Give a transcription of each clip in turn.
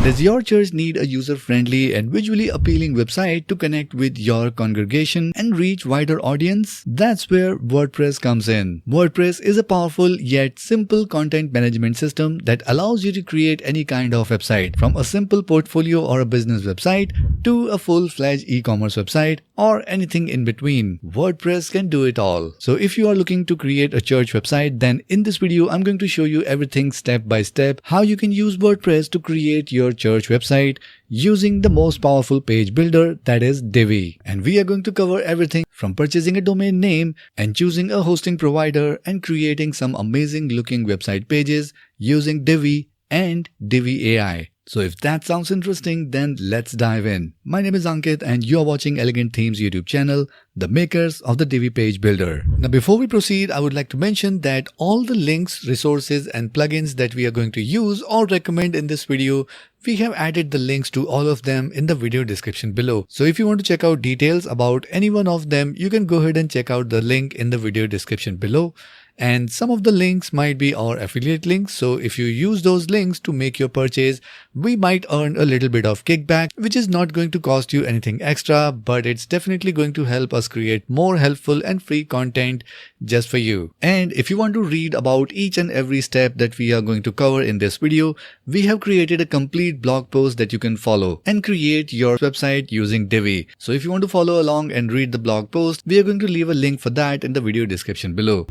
Does your church need a user-friendly and visually appealing website to connect with your congregation and reach wider audience? That's where WordPress comes in. WordPress is a powerful yet simple content management system that allows you to create any kind of website, from a simple portfolio or a business website to a full-fledged e-commerce website or anything in between. WordPress can do it all. So if you are looking to create a church website, then in this video I'm going to show you everything step by step how you can use WordPress to create your church website using the most powerful page builder, that is Divi. And we are going to cover everything from purchasing a domain name and choosing a hosting provider and creating some amazing looking website pages using Divi and Divi AI. So if that sounds interesting, then let's dive in. My name is Ankit and you are watching Elegant Themes YouTube channel, the makers of the Divi page builder. Now before we proceed, I would like to mention that all the links, resources and plugins that we are going to use or recommend in this video, we have added the links to all of them in the video description below. So if you want to check out details about any one of them, you can go ahead and check out the link in the video description below. And some of the links might be our affiliate links. So if you use those links to make your purchase, we might earn a little bit of kickback, which is not going to cost you anything extra, but it's definitely going to help us create more helpful and free content just for you. And if you want to read about each and every step that we are going to cover in this video, we have created a complete blog post that you can follow and create your website using Divi. So if you want to follow along and read the blog post, we are going to leave a link for that in the video description below.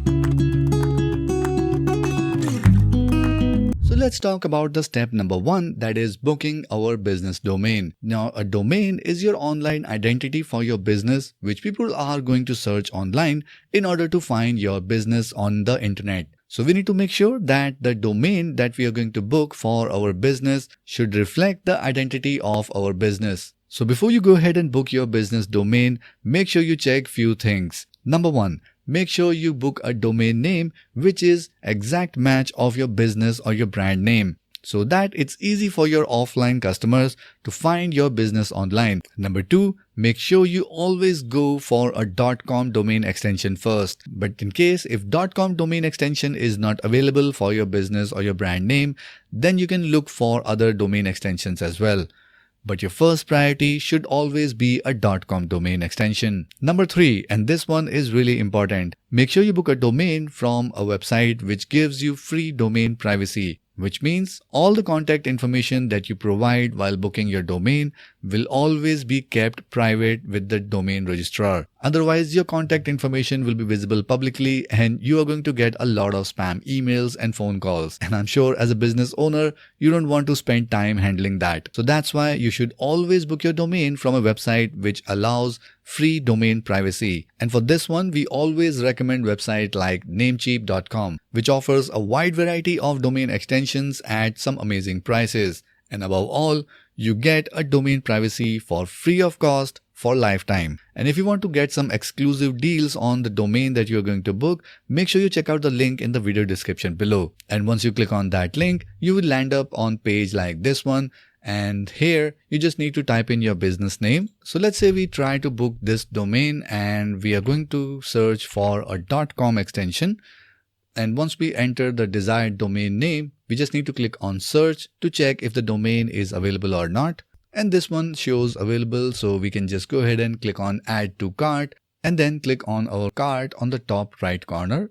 So let's talk about the step number 1, that is booking our business domain. Now a domain is your online identity for your business, which people are going to search online in order to find your business on the internet. So we need to make sure that the domain that we are going to book for our business should reflect the identity of our business. So before you go ahead and book your business domain, make sure you check few things. Number 1, make sure you book a domain name which is exact match of your business or your brand name, so that it's easy for your offline customers to find your business online. Number 2, make sure you always go for a .com domain extension first. But in case if .com domain extension is not available for your business or your brand name, then you can look for other domain extensions as well. But your first priority should always be a .com domain extension. Number 3, and this one is really important, make sure you book a domain from a website which gives you free domain privacy, which means all the contact information that you provide while booking your domain will always be kept private with the domain registrar. Otherwise, your contact information will be visible publicly and you are going to get a lot of spam emails and phone calls. And I'm sure as a business owner, you don't want to spend time handling that. So that's why you should always book your domain from a website which allows free domain privacy. And for this one, we always recommend websites like namecheap.com, which offers a wide variety of domain extensions at some amazing prices. And above all, you get a domain privacy for free of cost for lifetime. And if you want to get some exclusive deals on the domain that you're going to book, make sure you check out the link in the video description below. And once you click on that link, you will land up on page like this one. And here you just need to type in your business name. So let's say we try to book this domain and we are going to search for a .com extension. And once we enter the desired domain name, we just need to click on search to check if the domain is available or not. And this one shows available, so we can just go ahead and click on add to cart and then click on our cart on the top right corner.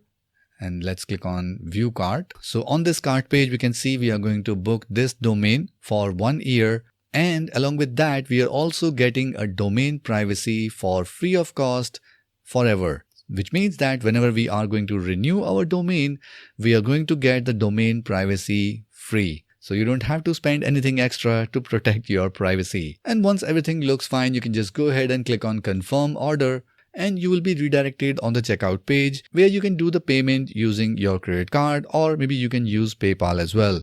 And let's click on view cart. So on this cart page, we can see we are going to book this domain for 1 year. And along with that, we are also getting a domain privacy for free of cost forever, which means that whenever we are going to renew our domain, we are going to get the domain privacy free. So you don't have to spend anything extra to protect your privacy. And once everything looks fine, you can just go ahead and click on confirm order. And you will be redirected on the checkout page where you can do the payment using your credit card, or maybe you can use PayPal as well.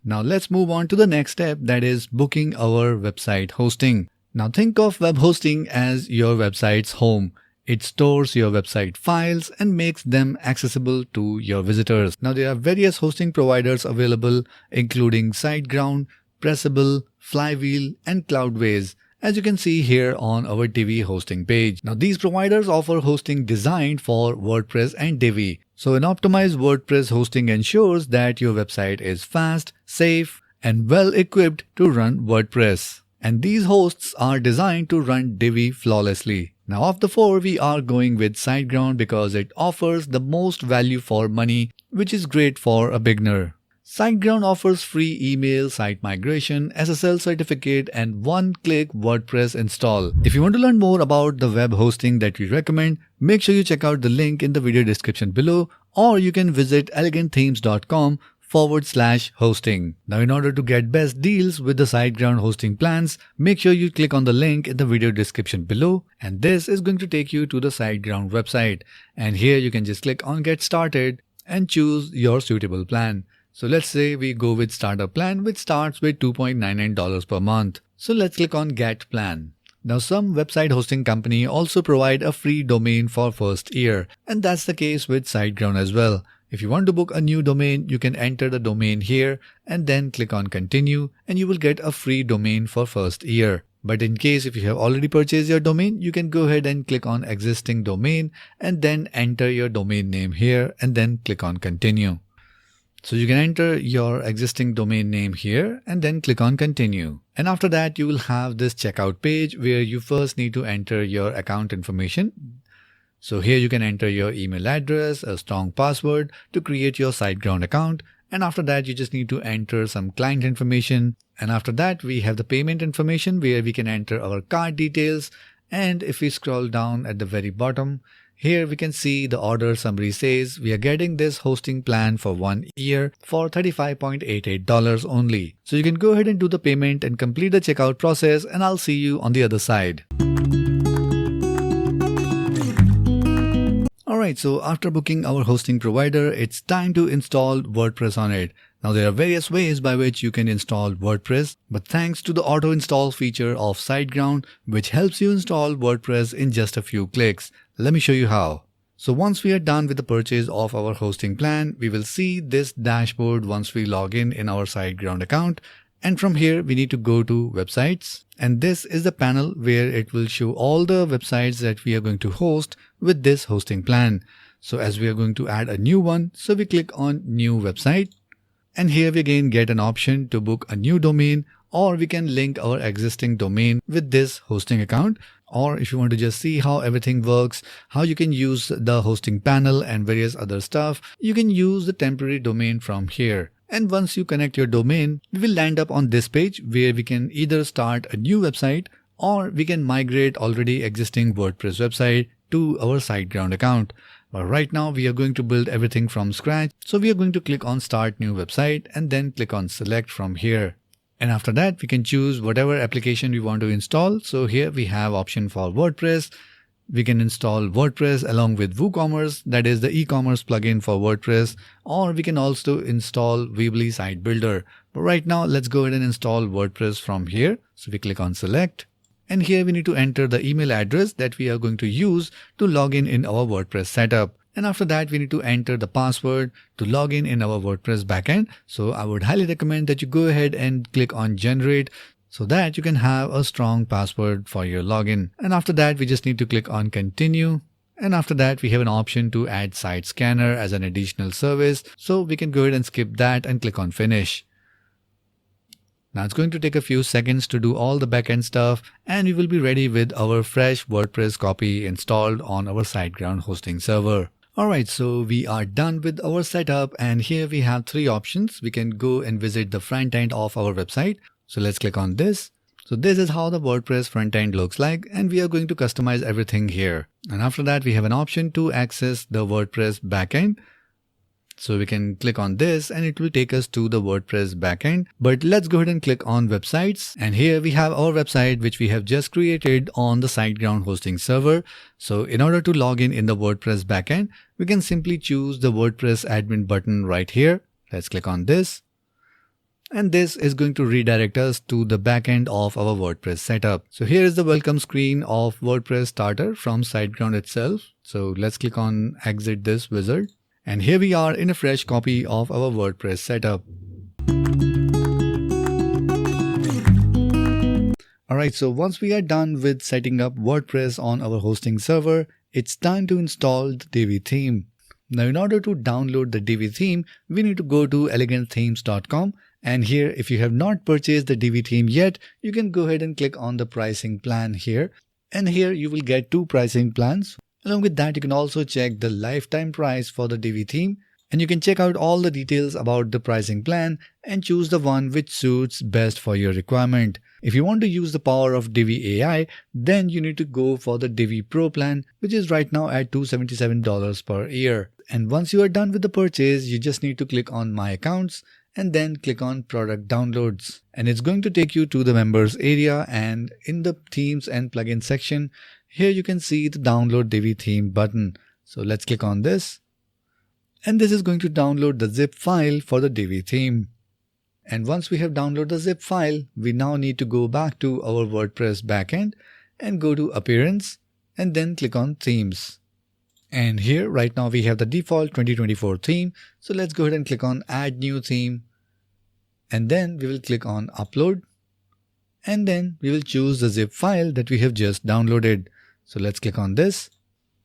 Now let's move on to the next step, that is booking our website hosting. Now think of web hosting as your website's home. It stores your website files and makes them accessible to your visitors. Now there are various hosting providers available, including SiteGround, Pressable, Flywheel and Cloudways. as you can see here on our Divi hosting page. Now these providers offer hosting designed for WordPress and Divi. So an optimized WordPress hosting ensures that your website is fast, safe, and well equipped to run WordPress. And these hosts are designed to run Divi flawlessly. Now of the four, we are going with SiteGround because it offers the most value for money, which is great for a beginner. SiteGround offers free email, site migration, SSL certificate, and one-click WordPress install. If you want to learn more about the web hosting that we recommend, make sure you check out the link in the video description below, or you can visit elegantthemes.com/hosting. Now in order to get best deals with the SiteGround hosting plans, make sure you click on the link in the video description below, and this is going to take you to the SiteGround website. And here you can just click on Get Started and choose your suitable plan. So let's say we go with starter plan, which starts with $2.99 per month. So let's click on Get Plan. Now some website hosting company also provide a free domain for first year, and that's the case with SiteGround as well. If you want to book a new domain, you can enter the domain here and then click on Continue, and you will get a free domain for first year. But in case if you have already purchased your domain, you can go ahead and click on Existing Domain and then enter your domain name here and then click on Continue. So you can enter your existing domain name here and then click on Continue. And after that, you will have this checkout page where you first need to enter your account information. So here you can enter your email address, a strong password to create your SiteGround account. And after that, you just need to enter some client information. And after that, we have the payment information where we can enter our card details. And if we scroll down at the very bottom, here we can see the order summary says we are getting this hosting plan for 1 year for $35.88 only. So you can go ahead and do the payment and complete the checkout process, and I'll see you on the other side. Alright, so after booking our hosting provider, it's time to install WordPress on it. Now there are various ways by which you can install WordPress, but thanks to the auto install feature of SiteGround, which helps you install WordPress in just a few clicks. Let me show you how. So once we are done with the purchase of our hosting plan, we will see this dashboard once we log in our SiteGround account. And from here, we need to go to Websites. And this is the panel where it will show all the websites that we are going to host with this hosting plan. So as we are going to add a new one, so we click on New Website. And here we again get an option to book a new domain, or we can link our existing domain with this hosting account. Or if you want to just see how everything works, how you can use the hosting panel and various other stuff, you can use the temporary domain from here. And once you connect your domain, we will land up on this page where we can either start a new website or we can migrate already existing WordPress website to our SiteGround account. But right now we are going to build everything from scratch. So we are going to click on Start New Website and then click on Select from here. And after that, we can choose whatever application we want to install. So here we have option for WordPress. We can install WordPress along with WooCommerce, that is the e-commerce plugin for WordPress, or we can also install Weebly Site Builder. But right now, let's go ahead and install WordPress from here. So we click on Select. And here we need to enter the email address that we are going to use to log in our WordPress setup. And after that, we need to enter the password to log in our WordPress backend. So I would highly recommend that you go ahead and click on Generate so that you can have a strong password for your login. And after that, we just need to click on Continue. And after that, we have an option to add Site Scanner as an additional service. So we can go ahead and skip that and click on Finish. Now it's going to take a few seconds to do all the backend stuff, and we will be ready with our fresh WordPress copy installed on our SiteGround hosting server. Alright, so we are done with our setup, and here we have three options. We can go and visit the front end of our website. So let's click on this. So this is how the WordPress front end looks like, and we are going to customize everything here. And after that, we have an option to access the WordPress backend. So we can click on this and it will take us to the WordPress backend. But let's go ahead and click on Websites. And here we have our website which we have just created on the SiteGround hosting server. So in order to log in the WordPress backend, we can simply choose the WordPress admin button right here. Let's click on this. And this is going to redirect us to the backend of our WordPress setup. So here is the welcome screen of WordPress Starter from SiteGround itself. So let's click on Exit this wizard. And here we are in a fresh copy of our WordPress setup. Alright, so once we are done with setting up WordPress on our hosting server, it's time to install the Divi theme. Now in order to download the Divi theme, we need to go to elegantthemes.com, and here if you have not purchased the Divi theme yet, you can go ahead and click on the pricing plan here. And here you will get two pricing plans. Along with that, you can also check the lifetime price for the Divi theme, and you can check out all the details about the pricing plan and choose the one which suits best for your requirement. If you want to use the power of Divi AI, then you need to go for the Divi Pro plan, which is right now at $277 per year. And once you are done with the purchase, you just need to click on My Accounts and then click on Product Downloads. And it's going to take you to the members area, and in the themes and plugins section, here you can see the download Divi theme button. So let's click on this. And this is going to download the zip file for the Divi theme. And once we have downloaded the zip file, we now need to go back to our WordPress backend and go to Appearance and then click on Themes. And here right now we have the default 2024 theme. So let's go ahead and click on Add New Theme. And then we will click on Upload. And then we will choose the zip file that we have just downloaded. So let's click on this.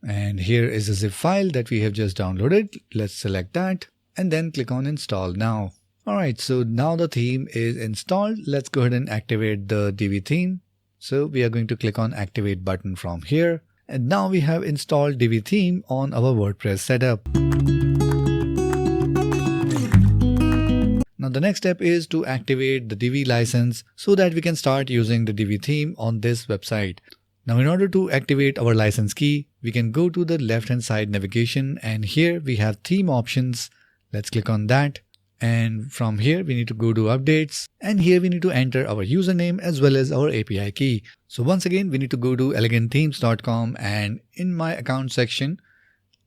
And here is the zip file that we have just downloaded. Let's select that and then click on Install Now. Alright, so now the theme is installed. Let's go ahead and activate the Divi theme. So we are going to click on Activate button from here. And now we have installed Divi theme on our WordPress setup. Now the next step is to activate the Divi license so that we can start using the Divi theme on this website. Now in order to activate our license key, we can go to the left hand side navigation, and here we have theme options. Let's click on that. And from here we need to go to updates, and here we need to enter our username as well as our API key. So once again we need to go to elegantthemes.com, and in my account section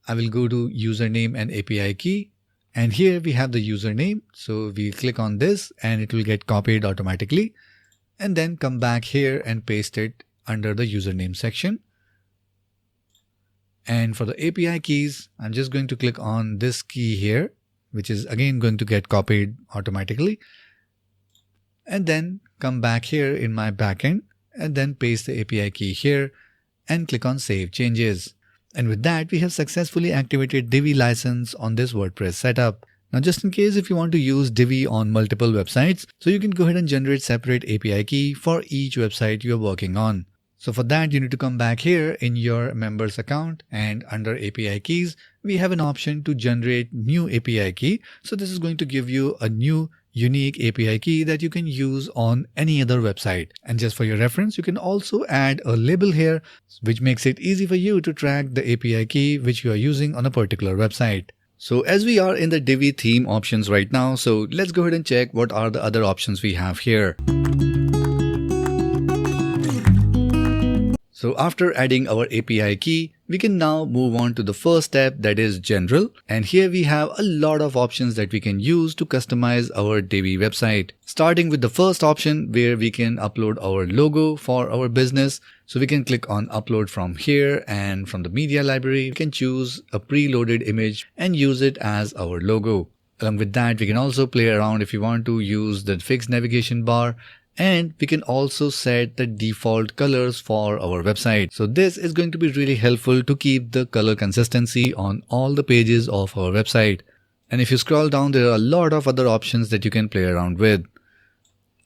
I will go to username and API key, and here we have the username. So we click on this and it will get copied automatically, and then come back here and paste it under the username section. And for the API keys, I'm just going to click on this key here, which is again going to get copied automatically, and then come back here in my backend and then paste the API key here and click on Save Changes. And with that, we have successfully activated Divi license on this WordPress setup. Now just in case if you want to use Divi on multiple websites, so you can go ahead and generate separate API key for each website you are working on. So for that, you need to come back here in your members account, and under API keys, we have an option to generate new API key. So this is going to give you a new unique API key that you can use on any other website. And just for your reference, you can also add a label here, which makes it easy for you to track the API key which you are using on a particular website. So as we are in the Divi theme options right now, so let's go ahead and check what are the other options we have here. So after adding our API key, we can now move on to the first step, that is General. And here we have a lot of options that we can use to customize our Divi website. Starting with the first option where we can upload our logo for our business. So we can click on Upload from here, and from the media library, we can choose a preloaded image and use it as our logo. Along with that, we can also play around if you want to use the fixed navigation bar. And we can also set the default colors for our website. So this is going to be really helpful to keep the color consistency on all the pages of our website. And if you scroll down, there are a lot of other options that you can play around with.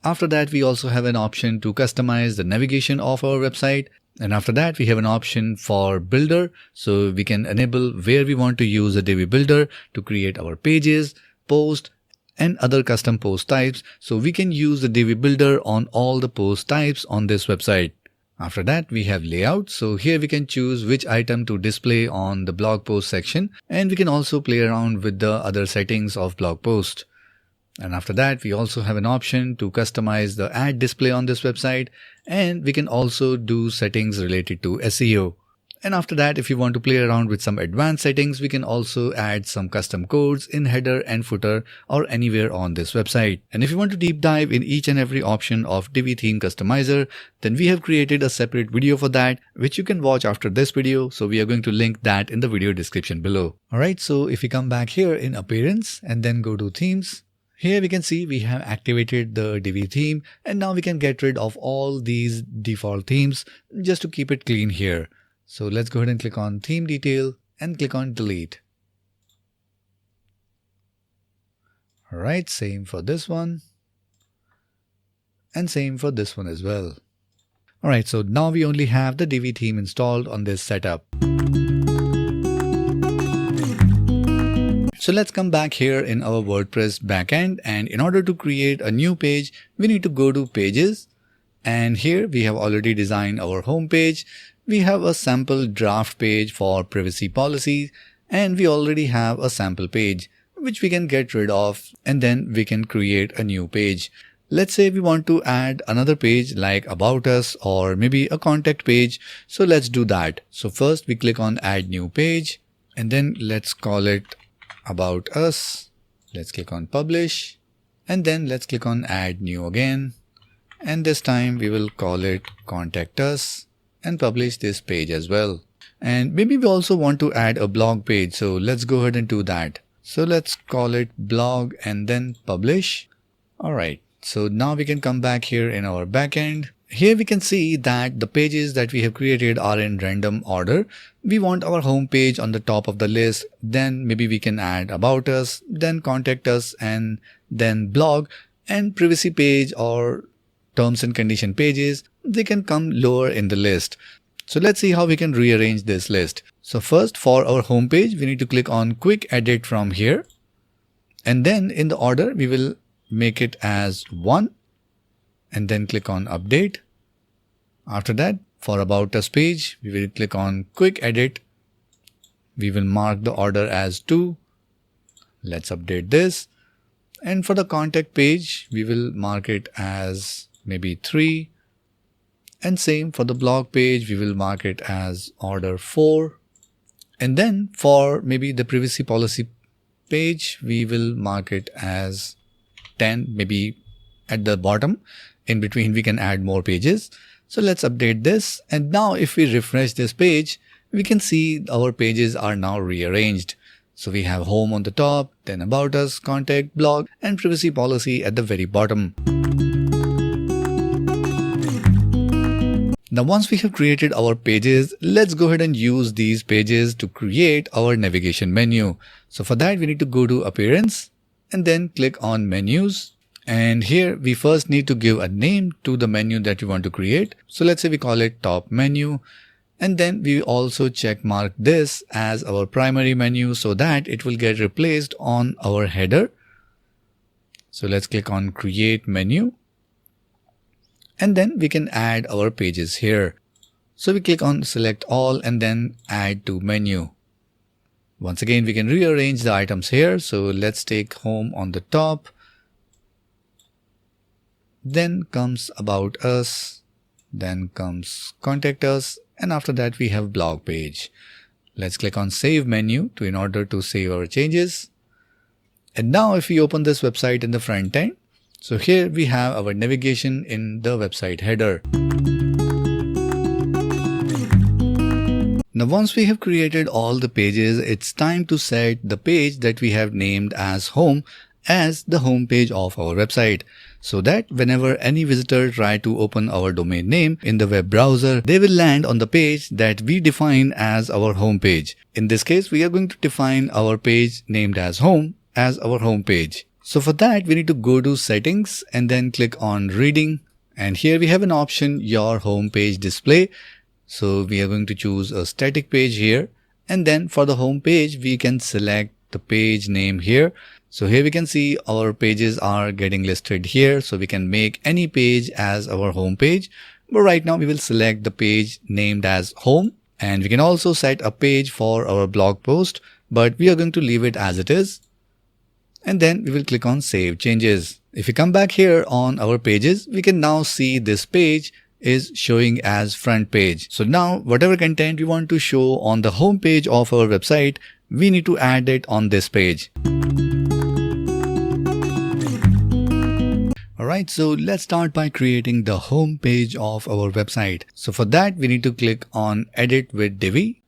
After that, we also have an option to customize the navigation of our website. And after that, we have an option for Builder. So we can enable where we want to use the Divi Builder to create our pages, post, and other custom post types. So we can use the Divi Builder on all the post types on this website. After that, we have layout. So here we can choose which item to display on the blog post section, and we can also play around with the other settings of blog post. And after that, we also have an option to customize the ad display on this website, and we can also do settings related to SEO. And after that, if you want to play around with some advanced settings, we can also add some custom codes in header and footer or anywhere on this website. And if you want to deep dive in each and every option of Divi Theme Customizer, then we have created a separate video for that, which you can watch after this video. So we are going to link that in the video description below. Alright, so if you come back here in Appearance and then go to Themes, Here we can see we have activated the Divi theme, and now we can get rid of all these default themes just to keep it clean here. So let's go ahead and click on theme detail and click on delete. Alright, same for this one and same for this one as well. Alright, so now we only have the Divi theme installed on this setup. So let's come back here in our WordPress backend, and in order to create a new page, we need to go to pages, and here we have already designed our home page. We have a sample draft page for privacy policy, and we already have a sample page which we can get rid of, and then we can create a new page. Let's say we want to add another page like about us or maybe a contact page. So let's do that. So first we click on add new page, and then let's call it about us. Let's click on publish, and then let's click on add new again, and this time we will call it contact us and publish this page as well. And maybe we also want to add a blog page, so let's go ahead and do that. So let's call it blog and then publish. Alright, so now we can come back here in our backend. Here we can see that the pages that we have created are in random order. We want our home page on the top of the list, then maybe we can add about us, then contact us, and then blog, and privacy page or terms and condition pages, they can come lower in the list. So let's see how we can rearrange this list. So first, for our home page, we need to click on quick edit from here, and then in the order we will make it as 1 and then click on update. After that, for about us page, we will click on quick edit. We will mark the order as 2. Let's update this. And for the contact page, we will mark it as maybe 3. And same for the blog page, we will mark it as order 4. And then for maybe the privacy policy page, we will mark it as 10, maybe at the bottom. In between, we can add more pages. So let's update this. And now if we refresh this page, we can see our pages are now rearranged. So we have home on the top, then about us, contact, blog, and privacy policy at the very bottom. Now once we have created our pages, let's go ahead and use these pages to create our navigation menu. So for that, we need to go to appearance and then click on menus. And here we first need to give a name to the menu that we want to create. So let's say we call it top menu. And then we also check mark this as our primary menu so that it will get replaced on our header. So let's click on create menu. And then we can add our pages here. So we click on select all and then add to menu. Once again, we can rearrange the items here. So let's take home on the top. Then comes about us, then comes contact us, and after that we have blog page. Let's click on save menu in order to save our changes. And now if we open this website in the front end, so here we have our navigation in the website header. Now once we have created all the pages, it's time to set the page that we have named as home as the home page of our website, so that whenever any visitor try to open our domain name in the web browser, they will land on the page that we define as our home page. In this case, we are going to define our page named as home as our home page. So for that, we need to go to settings and then click on reading. And here we have an option, your home page display. So we are going to choose a static page here. And then for the home page, we can select the page name here. So here we can see our pages are getting listed here. So we can make any page as our home page. But right now we will select the page named as home. And we can also set a page for our blog post, but we are going to leave it as it is. And then we will click on save changes. If we come back here on our pages, we can now see this page is showing as front page. So now whatever content we want to show on the home page of our website, we need to add it on this page. Alright, so let's start by creating the home page of our website. So for that, we need to click on edit with Divi.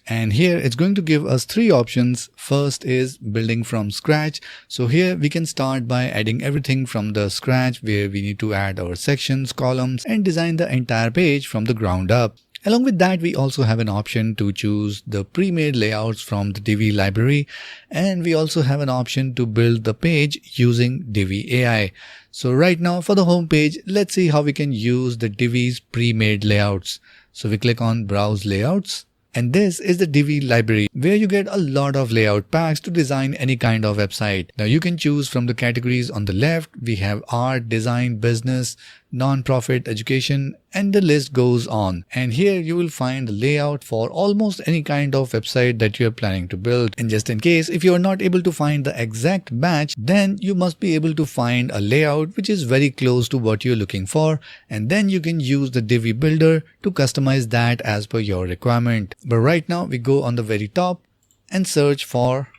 And here it's going to give us three options. First is building from scratch. So here we can start by adding everything from the scratch, where we need to add our sections, columns, and design the entire page from the ground up. Along with that, we also have an option to choose the pre-made layouts from the Divi library, and we also have an option to build the page using Divi AI. So right now for the home page, let's see how we can use the Divi's pre-made layouts. So we click on Browse Layouts. And this is the Divi library, where you get a lot of layout packs to design any kind of website. Now you can choose from the categories on the left. We have art, design, business, non-profit, education, and the list goes on. And here you will find the layout for almost any kind of website that you are planning to build. And just in case if you are not able to find the exact match, then you must be able to find a layout which is very close to what you're looking for. And then you can use the Divi builder to customize that as per your requirement. But right now we go on the very top and search for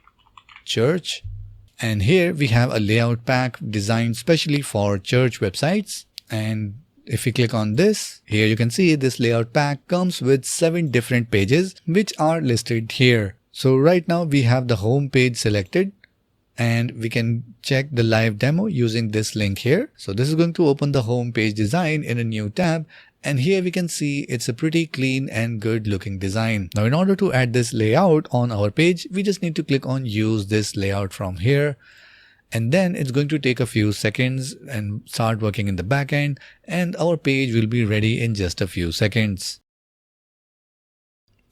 church. And here we have a layout pack designed specially for church websites. And if we click on this, here you can see this layout pack comes with 7 different pages which are listed here. So right now we have the home page selected, and we can check the live demo using this link here. So this is going to open the home page design in a new tab. And here we can see it's a pretty clean and good looking design. Now in order to add this layout on our page, we just need to click on use this layout from here. And then it's going to take a few seconds and start working in the backend, and our page will be ready in just a few seconds.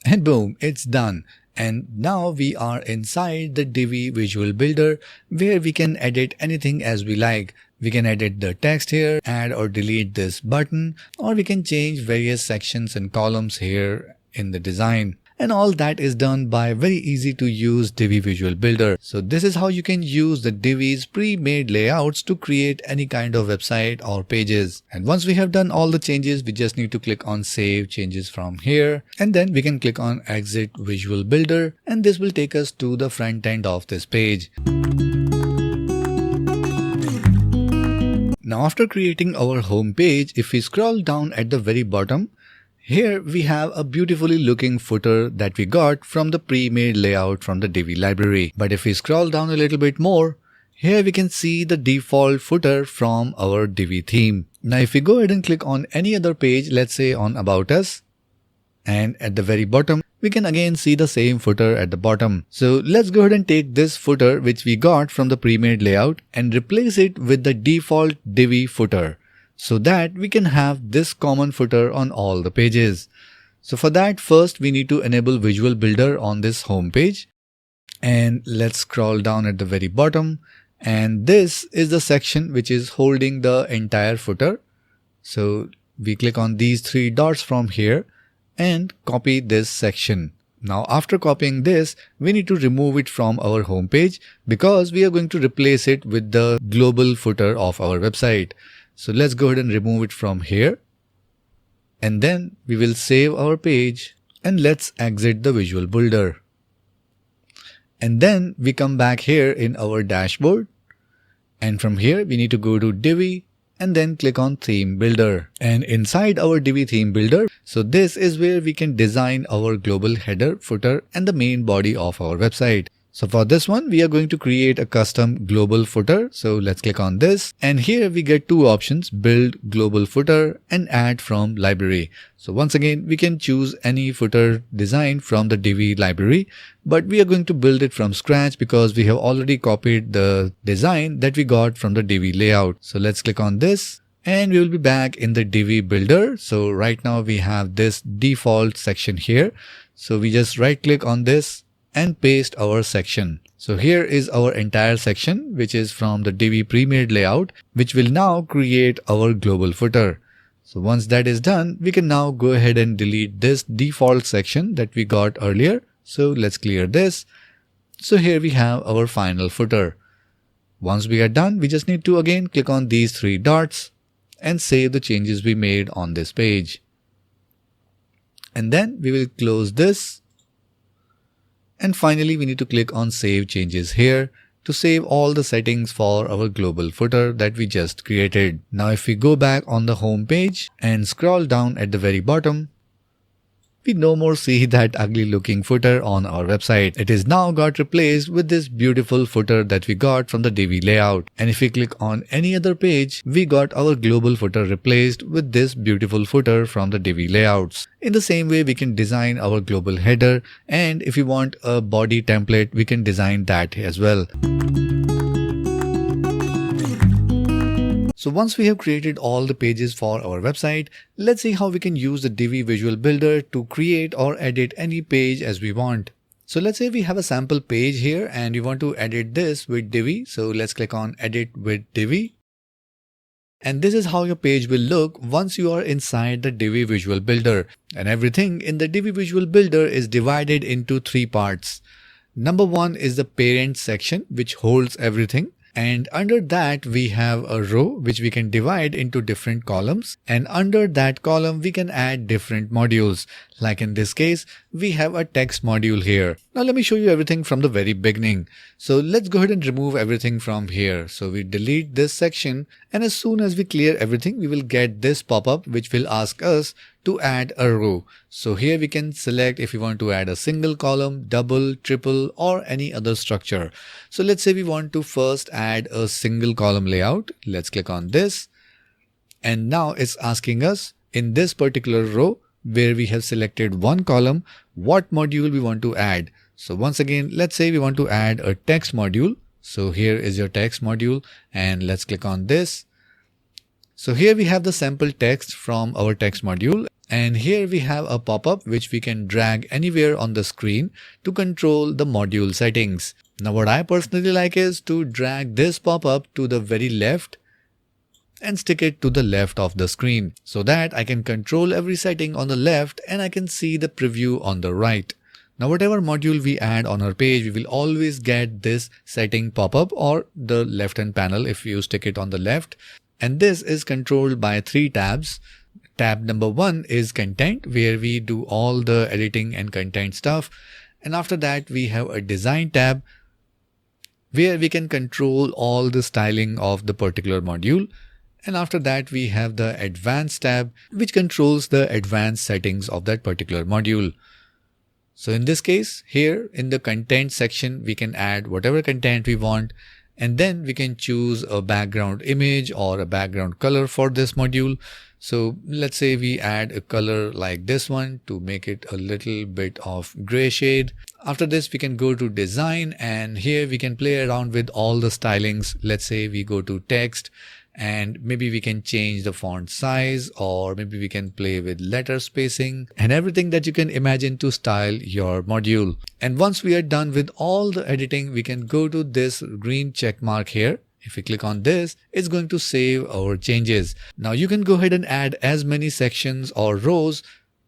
And boom, it's done. And now we are inside the Divi Visual Builder, where we can edit anything as we like. We can edit the text here, add or delete this button, or we can change various sections and columns here in the design. And all that is done by very easy to use Divi Visual Builder. So this is how you can use the Divi's pre-made layouts to create any kind of website or pages. And once we have done all the changes, we just need to click on Save Changes from here. And then we can click on Exit Visual Builder, and this will take us to the front end of this page. Now after creating our home page, if we scroll down at the very bottom, here we have a beautifully looking footer that we got from the pre-made layout from the Divi library. But if we scroll down a little bit more, here we can see the default footer from our Divi theme. Now if we go ahead and click on any other page, let's say on About Us, and at the very bottom, we can again see the same footer at the bottom. So let's go ahead and take this footer which we got from the pre-made layout and replace it with the default Divi footer, so that we can have this common footer on all the pages. So for that, first we need to enable Visual Builder on this home page. And let's scroll down at the very bottom. And this is the section which is holding the entire footer. So we click on these 3 dots from here and copy this section. Now after copying this, we need to remove it from our home page because we are going to replace it with the global footer of our website. So let's go ahead and remove it from here. And then we will save our page, and let's exit the Visual Builder. And then we come back here in our dashboard. And from here we need to go to Divi and then click on Theme Builder. And inside our Divi Theme Builder, so this is where we can design our global header, footer, and the main body of our website. So for this one, we are going to create a custom global footer. So let's click on this. And here we get 2 options, build global footer and add from library. So once again, we can choose any footer design from the Divi library, but we are going to build it from scratch because we have already copied the design that we got from the Divi layout. So let's click on this. And we will be back in the Divi builder. So right now we have this default section here. So we just right click on this and paste our section. So here is our entire section, which is from the Divi pre-made layout, which will now create our global footer. So once that is done, we can now go ahead and delete this default section that we got earlier. So let's clear this. So here we have our final footer. Once we are done, we just need to again click on these 3 dots and save the changes we made on this page. And then we will close this. And finally, we need to click on Save Changes here to save all the settings for our global footer that we just created. Now, if we go back on the home page and scroll down at the very bottom, we no more see that ugly looking footer on our website. It is now got replaced with this beautiful footer that we got from the Divi layout. And if we click on any other page, we got our global footer replaced with this beautiful footer from the Divi layouts. In the same way, we can design our global header, and if you want a body template, we can design that as well. So once we have created all the pages for our website, let's see how we can use the Divi Visual Builder to create or edit any page as we want. So let's say we have a sample page here and we want to edit this with Divi. So let's click on Edit with Divi. And this is how your page will look once you are inside the Divi Visual Builder. And everything in the Divi Visual Builder is divided into 3 parts. Number 1 is the parent section, which holds everything. And under that we have a row which we can divide into different columns, and under that column we can add different modules. Like in this case, we have a text module here. Now let me show you everything from the very beginning. So let's go ahead and remove everything from here. So we delete this section, and as soon as we clear everything, we will get this pop-up which will ask us to add a row. So here we can select if we want to add a single column, double, triple, or any other structure. So let's say we want to first add a single column layout. Let's click on this. And now it's asking us in this particular row where we have selected one column, what module we want to add. So once again, let's say we want to add a text module. So here is your text module, and let's click on this. So here we have the sample text from our text module, and here we have a pop-up which we can drag anywhere on the screen to control the module settings. Now what I personally like is to drag this pop-up to the very left and stick it to the left of the screen so that I can control every setting on the left and I can see the preview on the right. Now whatever module we add on our page, we will always get this setting pop-up or the left-hand panel if you stick it on the left. And this is controlled by 3 tabs. Tab number 1 is content, where we do all the editing and content stuff. And after that we have a design tab where we can control all the styling of the particular module. And after that we have the advanced tab which controls the advanced settings of that particular module. So in this case, here in the content section, we can add whatever content we want, and then we can choose a background image or a background color for this module. So let's say we add a color like this one to make it a little bit of gray shade. After this, we can go to design, and here we can play around with all the stylings. Let's say we go to text, and maybe we can change the font size, or maybe we can play with letter spacing and everything that you can imagine to style your module. And once we are done with all the editing, we can go to this green check mark here. If we click on this, it's going to save our changes. Now you can go ahead and add as many sections or rows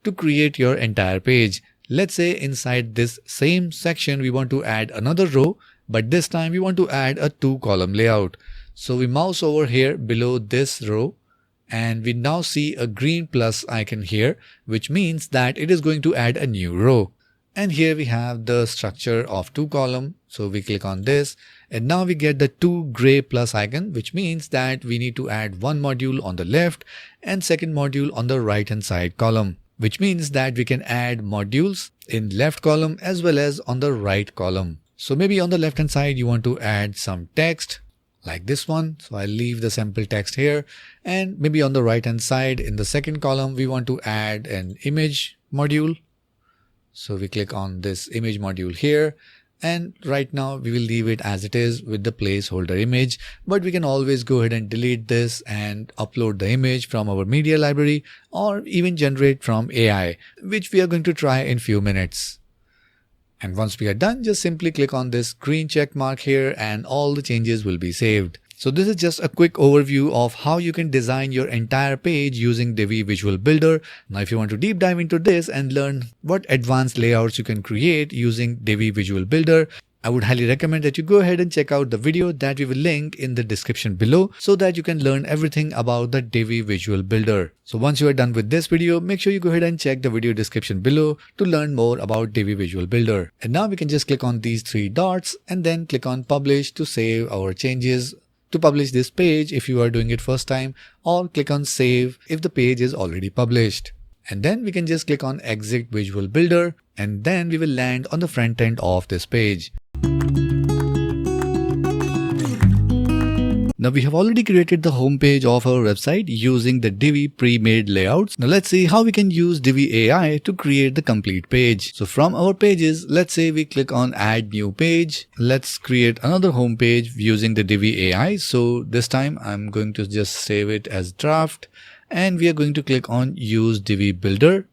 to create your entire page. Let's say inside this same section, we want to add another row, but this time we want to add a 2-column layout. So we mouse over here below this row, and we now see a green plus icon here, which means that it is going to add a new row. And here we have the structure of 2-column. So we click on this, and now we get the 2 gray plus icon, which means that we need to add one module on the left and second module on the right hand side column, which means that we can add modules in left column as well as on the right column. So maybe on the left hand side, you want to add some text like this one. So I'll leave the sample text here, and maybe on the right hand side in the second column, we want to add an image module. So we click on this image module here, and right now we will leave it as it is with the placeholder image, but we can always go ahead and delete this and upload the image from our media library, or even generate from AI, which we are going to try in few minutes. And once we are done, just simply click on this green check mark here and all the changes will be saved. So this is just a quick overview of how you can design your entire page using Divi Visual Builder. Now if you want to deep dive into this and learn what advanced layouts you can create using Divi Visual Builder, I would highly recommend that you go ahead and check out the video that we will link in the description below so that you can learn everything about the Divi Visual Builder. So once you are done with this video, make sure you go ahead and check the video description below to learn more about Divi Visual Builder. And now we can just click on these 3 dots and then click on publish to save our changes to publish this page if you are doing it first time, or click on save if the page is already published. And then we can just click on Exit Visual Builder, and then we will land on the front end of this page. Now we have already created the home page of our website using the Divi pre-made layouts. Now let's see how we can use Divi AI to create the complete page. So from our pages, let's say we click on Add New Page. Let's create another home page using the Divi AI. So this time I'm going to just save it as draft, and we are going to click on Use Divi Builder.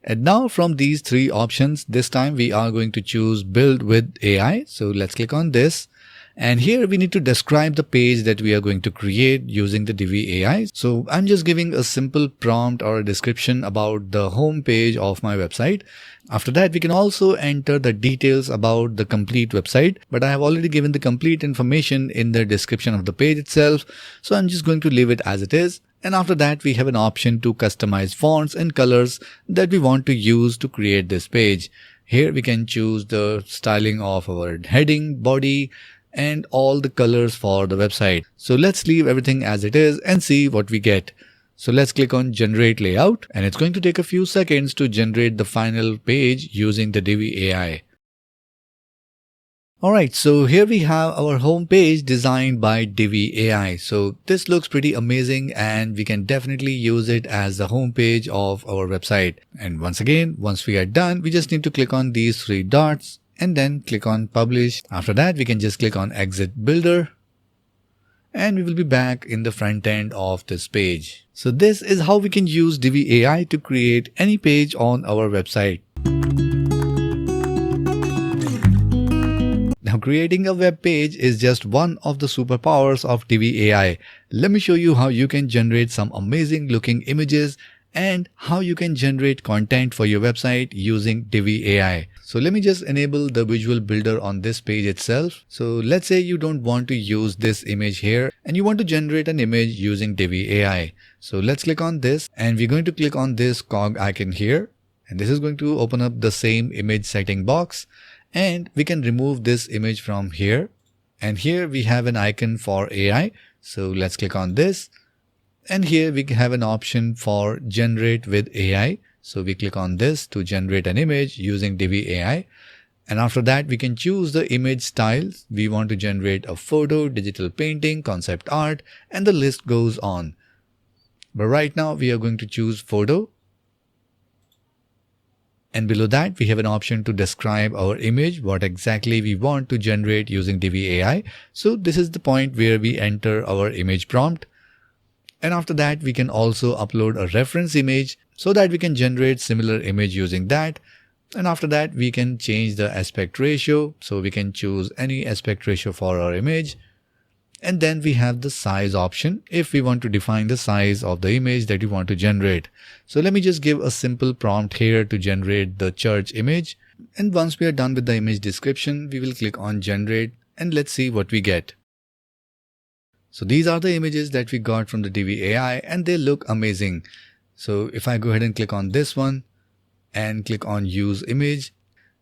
And now from these three options, this time we are going to choose Build with AI. So let's click on this. And here we need to describe the page that we are going to create using the Divi AI. So I'm just giving a simple prompt or a description about the home page of my website. After that, we can also enter the details about the complete website, but I have already given the complete information in the description of the page itself. So I'm just going to leave it as it is. And after that, we have an option to customize fonts and colors that we want to use to create this page. Here we can choose the styling of our heading, body, and all the colors for the website. So let's leave everything as it is and see what we get. So let's click on Generate Layout, and it's going to take a few seconds to generate the final page using the Divi AI. Alright, so here we have our home page designed by Divi AI. So this looks pretty amazing, and we can definitely use it as the home page of our website. And once again, once we are done, we just need to click on these three dots and then click on Publish. After that, we can just click on Exit Builder, and we will be back in the front end of this page. So this is how we can use Divi AI to create any page on our website. Now creating a web page is just one of the superpowers of Divi AI. Let me show you how you can generate some amazing looking images and how you can generate content for your website using Divi AI. So let me just enable the visual builder on this page itself. So let's say you don't want to use this image here and you want to generate an image using Divi AI. So let's click on this, and we're going to click on this cog icon here, and this is going to open up the same image setting box, and we can remove this image from here. And here we have an icon for AI. So let's click on this. And here we have an option for Generate with AI. So we click on this to generate an image using Divi AI. And after that, we can choose the image styles. We want to generate a photo, digital painting, concept art, and the list goes on. But right now we are going to choose photo. And below that, we have an option to describe our image, what exactly we want to generate using Divi AI. So this is the point where we enter our image prompt. And after that, we can also upload a reference image so that we can generate similar image using that. And after that, we can change the aspect ratio. So we can choose any aspect ratio for our image. And then we have the size option if we want to define the size of the image that we want to generate. So let me just give a simple prompt here to generate the church image. And once we are done with the image description, we will click on Generate, and let's see what we get. So these are the images that we got from the Divi AI, and they look amazing. So if I go ahead and click on this one and click on Use Image,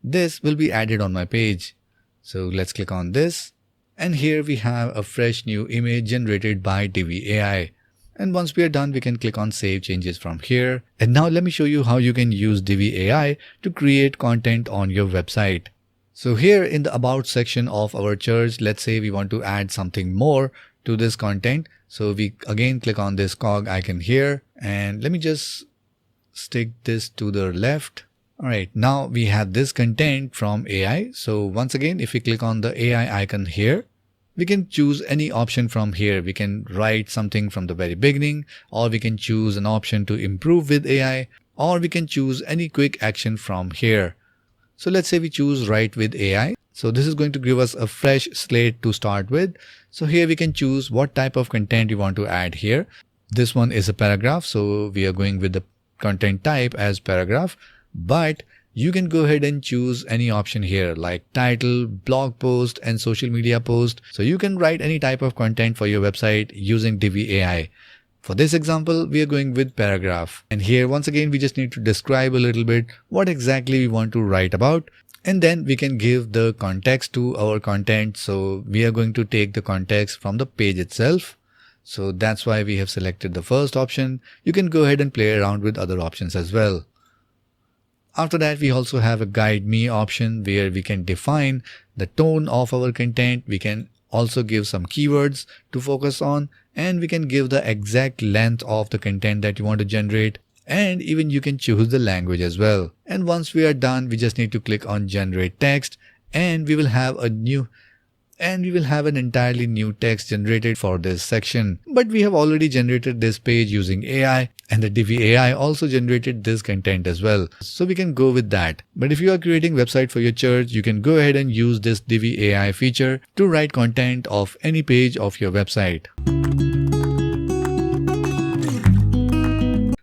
this will be added on my page. So let's click on this, and here we have a fresh new image generated by Divi AI. And once we are done, we can click on Save Changes from here. And now let me show you how you can use Divi AI to create content on your website. So here in the About section of our church, let's say we want to add something more to this content. So we again click on this cog icon here, and let me just stick this to the left. Alright, now we have this content from AI. So once again, if we click on the AI icon here, we can choose any option from here. We can write something from the very beginning, or we can choose an option to improve with AI, or we can choose any quick action from here. So let's say we choose Write with AI. So this is going to give us a fresh slate to start with. So here we can choose what type of content you want to add here. This one is a paragraph, so we are going with the content type as paragraph, but you can go ahead and choose any option here like title, blog post, and social media post. So you can write any type of content for your website using Divi AI. For this example, we are going with paragraph. And here once again, we just need to describe a little bit what exactly we want to write about. And then we can give the context to our content. So we are going to take the context from the page itself. So that's why we have selected the first option. You can go ahead and play around with other options as well. After that, we also have a guide me option where we can define the tone of our content. We can also give some keywords to focus on, and we can give the exact length of the content that you want to generate. And even you can choose the language as well. And once we are done, we just need to click on generate text, and we will have an entirely new text generated for this section. But we have already generated this page using AI, and the Divi AI also generated this content as well. So we can go with that. But if you are creating website for your church, you can go ahead and use this Divi AI feature to write content of any page of your website.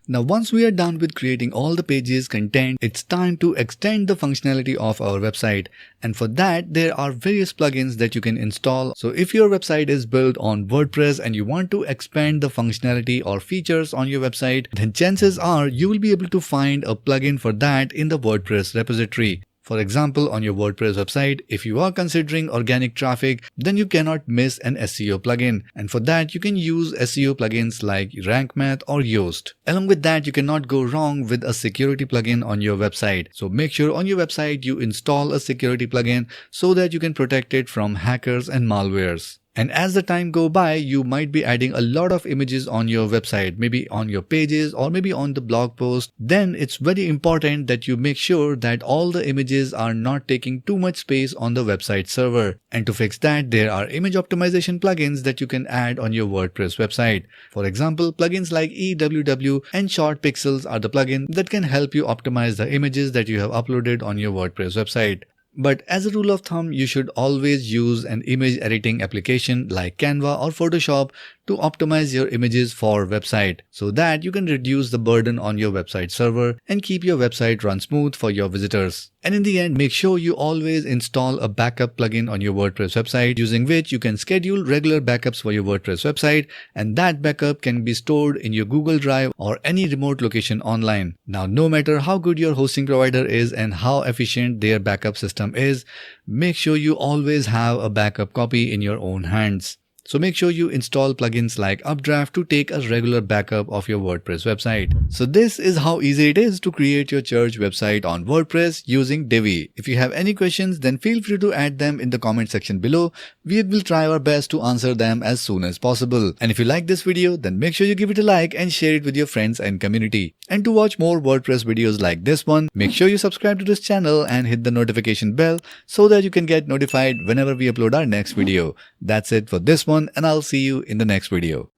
Now once we are done with creating all the pages content, it's time to extend the functionality of our website. And for that, there are various plugins that you can install. So if your website is built on WordPress and you want to expand the functionality or features on your website, then chances are you will be able to find a plugin for that in the WordPress repository. For example, on your WordPress website, if you are considering organic traffic, then you cannot miss an SEO plugin. And for that, you can use SEO plugins like Rank Math or Yoast. Along with that, you cannot go wrong with a security plugin on your website. So make sure on your website you install a security plugin so that you can protect it from hackers and malwares. And as the time go by, you might be adding a lot of images on your website, maybe on your pages or maybe on the blog post. Then it's very important that you make sure that all the images are not taking too much space on the website server. And to fix that, there are image optimization plugins that you can add on your WordPress website. For example, plugins like EWW and Short Pixels are the plugins that can help you optimize the images that you have uploaded on your WordPress website. But as a rule of thumb, you should always use an image editing application like Canva or Photoshop to optimize your images for website so that you can reduce the burden on your website server and keep your website run smooth for your visitors. And in the end, make sure you always install a backup plugin on your WordPress website using which you can schedule regular backups for your WordPress website, and that backup can be stored in your Google Drive or any remote location online. Now, no matter how good your hosting provider is and how efficient their backup system is, make sure you always have a backup copy in your own hands. So make sure you install plugins like Updraft to take a regular backup of your WordPress website. So this is how easy it is to create your church website on WordPress using Divi. If you have any questions, then feel free to add them in the comment section below. We will try our best to answer them as soon as possible. And if you like this video, then make sure you give it a like and share it with your friends and community. And to watch more WordPress videos like this one, make sure you subscribe to this channel and hit the notification bell so that you can get notified whenever we upload our next video. That's it for this one, and I'll see you in the next video.